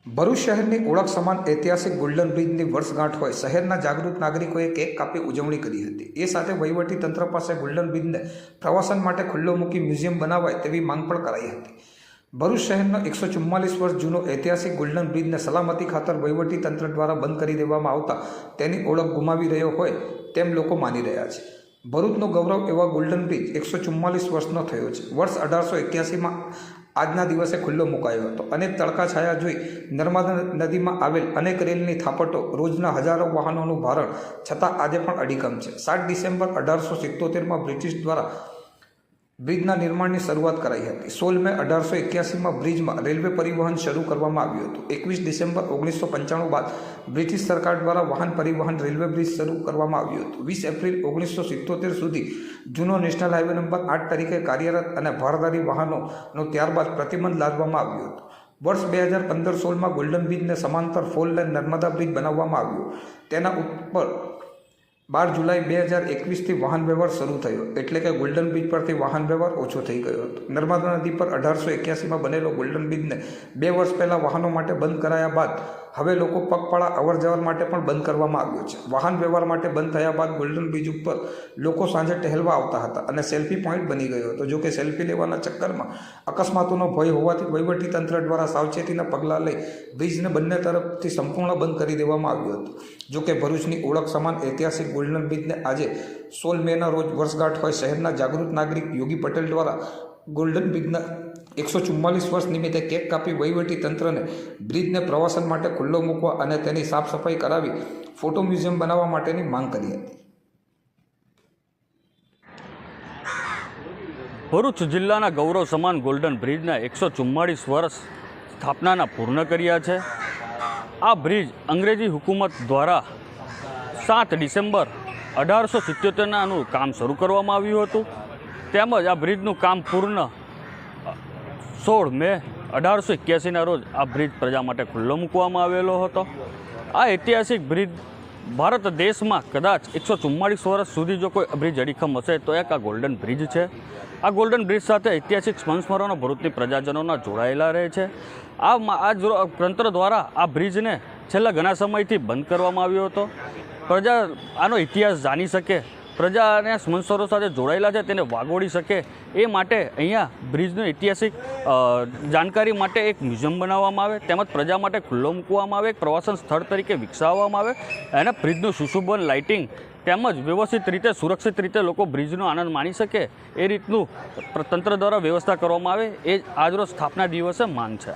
ભરૂચ શહેરની ઓળખ સમાન ઐતિહાસિક ગોલ્ડન બ્રિજની વર્ષગાંઠ હોય શહેરના જાગૃત નાગરિકોએ કેક કાપી ઉજવણી કરી હતી। એ સાથે વહીવટી તંત્ર પાસે ગોલ્ડન બ્રિજને પ્રવાસન માટે ખુલ્લો મૂકી મ્યુઝિયમ બનાવાય તેવી માંગ પણ કરાઈ હતી। ભરૂચ શહેરનો 144 વર્ષ જૂનો ઐતિહાસિક ગોલ્ડન બ્રિજને સલામતી ખાતર વહીવટી તંત્ર દ્વારા બંધ કરી દેવામાં આવતા તેની ઓળખ ગુમાવી રહ્યો હોય તેમ લોકો માની રહ્યા છે। ભરૂચનો ગૌરવ એવા ગોલ્ડન બ્રિજ 144 વર્ષનો થયો છે। વર્ષ 1881માં આજના દિવસે ખુલ્લો મુકાયો હતો। અનેક તડકા છાયા જોઈ નર્મદા નદીમાં આવેલ અનેક રેલની થાપટો રોજના હજારો વાહનોનું ભારણ છતાં આજે પણ અડીખમ છે। 7 ડિસેમ્બર 1877માં બ્રિટિશ દ્વારા બ્રિજના નિર્માણની શરૂઆત કરાઈ હતી। 16 મે 1881માં બ્રિજમાં રેલવે પરિવહન શરૂ કરવામાં આવ્યું હતું। 21 ડિસેમ્બર 1995 બાદ બ્રિટિશ સરકાર દ્વારા વાહન પરિવહન રેલવે બ્રિજ શરૂ કરવામાં આવ્યું હતું। 20 એપ્રિલ 1977 સુધી જૂનો નેશનલ હાઈવે નંબર 8 તરીકે કાર્યરત અને ભારદારી વાહનોનો ત્યારબાદ પ્રતિબંધ લાદવામાં આવ્યો હતો। વર્ષ 2015-16માં ગોલ્ડન બ્રિજને સમાંતર 4 લેન નર્મદા બ્રિજ બનાવવામાં આવ્યો। તેના ઉપર 12 જુલાઈ 2021થી વાહન વ્યવહાર શરૂ થયો, એટલે કે ગોલ્ડન બ્રિજ પરથી વાહન વ્યવહાર ઓછો થઈ ગયો હતો। નર્મદા નદી પર 1881માં બનેલો ગોલ્ડન બ્રિજને 2 વર્ષ પહેલાં વાહનો માટે બંધ કરાયા બાદ હવે લોકો પગપાળા અવર જવર માટે પણ બંધ કરવામાં આવ્યો છે। વાહન વ્યવહાર માટે બંધ થયા બાદ ગોલ્ડન બ્રિજ ઉપર લોકો સાંજે ટહેલવા આવતા હતા અને સેલ્ફી પોઈન્ટ બની ગયો હતો। જોકે સેલ્ફી લેવાના ચક્કરમાં અકસ્માતોનો ભય હોવાથી વહીવટી તંત્ર દ્વારા સાવચેતીના પગલાં લઈ બ્રિજને બંને તરફથી સંપૂર્ણ બંધ કરી દેવામાં આવ્યો હતો। જોકે ભરૂચની ઓળખ સમાન ઐતિહાસિક ગોલ્ડન બ્રિજને આજે 16 મેના રોજ વર્ષગાંઠ હોય શહેરના જાગૃત નાગરિક યોગી પટેલ દ્વારા ગોલ્ડન બ્રિજના 144 વર્ષ નિમિત્તે કેક કાપી વહીવટી તંત્રને બ્રિજને પ્રવાસન માટે ખુલ્લો મૂકવા અને તેની સાફ સફાઈ કરાવી ફોટો મ્યુઝિયમ બનાવવા માટેની માંગ કરી હતી। ભરૂચ જિલ્લાના ગૌરવ સમાન ગોલ્ડન બ્રિજના 144 વર્ષ સ્થાપનાના પૂર્ણ કર્યા છે। આ બ્રિજ અંગ્રેજી હુકુમત દ્વારા 7 ડિસેમ્બર 1877નાનું કામ શરૂ કરવામાં આવ્યું હતું, તેમજ આ બ્રિજનું કામ પૂર્ણ 16 મે 1881ના રોજ આ બ્રિજ પ્રજા માટે ખુલ્લો મૂકવામાં આવેલો હતો। આ ઐતિહાસિક બ્રિજ ભારત દેશમાં કદાચ 144 વર્ષ સુધી જો કોઈ બ્રિજ અડીખમ હશે તો એક આ ગોલ્ડન બ્રિજ છે। આ ગોલ્ડન બ્રિજ સાથે ઐતિહાસિક સંસ્મરણો ભરૂચની પ્રજાજનોના જોડાયેલા રહે છે। આ તંત્ર દ્વારા આ બ્રિજને છેલ્લા ઘણા સમયથી બંધ કરવામાં આવ્યો હતો। પ્રજા આનો ઇતિહાસ જાણી શકે, પ્રજાને સંસ્મરણો સાથે જોડાયેલા છે તેને વાગોળી શકે એ માટે અહીંયા બ્રિજનું ઐતિહાસિક જાણકારી માટે એક મ્યુઝિયમ બનાવવામાં આવે, તેમજ પ્રજા માટે ખુલ્લો મૂકવામાં આવે, એક પ્રવાસન સ્થળ તરીકે વિકસાવવામાં આવે અને બ્રિજનું સુશોભન લાઇટિંગ તેમજ વ્યવસ્થિત રીતે સુરક્ષિત રીતે લોકો બ્રિજનો આનંદ માણી શકે એ રીતનું તંત્ર દ્વારા વ્યવસ્થા કરવામાં આવે એ આજરોજ સ્થાપના દિવસે માંગ છે।